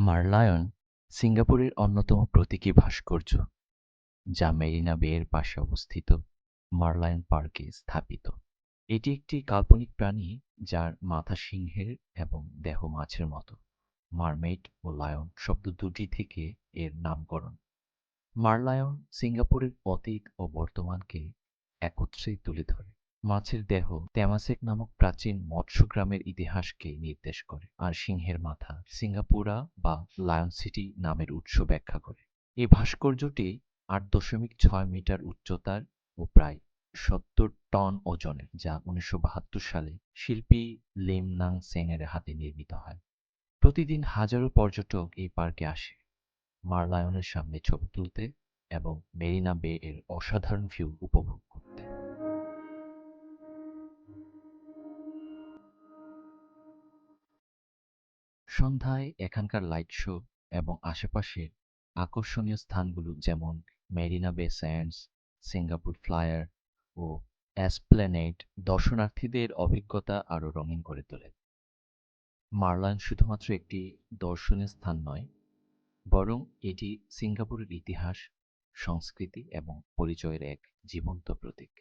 মারলায়ন সিঙ্গাপুরের অন্যতম প্রতীকী ভাস্কর্য, যা মেরিনা বের পাশে অবস্থিত মারলায়ন পার্কে স্থাপিত। এটি একটি কাল্পনিক প্রাণী যার মাথা সিংহের এবং দেহ মাছের মতো। মারমেইড ও লায়ন শব্দ দুটি থেকে এর নামকরণ। মারলায়ন সিঙ্গাপুরের অতীত ও বর্তমানকে একত্রেই তুলে ধরে। মাছের দেহ তেমাসেক নামক প্রাচীন মৎস্য গ্রামের ইতিহাসকে নির্দেশ করে, আর সিংহের মাথা সিঙ্গাপুরা বা লায়ন সিটি নামের উৎস ব্যাখ্যা করে। এই ভাস্কর্যটি ৮.৬ মিটার উচ্চতার ও প্রায় ৭০ টন ওজনের, যা ১৯৭২ সালে শিল্পী লিম নাং সেং এর হাতে নির্মিত হয়। প্রতিদিন হাজারো পর্যটক এই পার্কে আসে মারলায়নের সামনে ছবি তুলতে এবং মেরিনা বে এর অসাধারণ ভিউ উপভোগ করতে। সন্ধ্যায় এখানকার লাইট শো এবং আশেপাশের আকর্ষণীয় স্থানগুলো যেমন মেরিনা বে স্যান্ডস, সিঙ্গাপুর ফ্লায়ার ও এসপ্ল্যানেড দর্শনার্থীদের অভিজ্ঞতা আরও রঙিন করে তোলে। মারলায়ন শুধুমাত্র একটি দর্শনীয় স্থান নয়, বরং এটি সিঙ্গাপুরের ইতিহাস, সংস্কৃতি এবং পরিচয়ের এক জীবন্ত প্রতীক।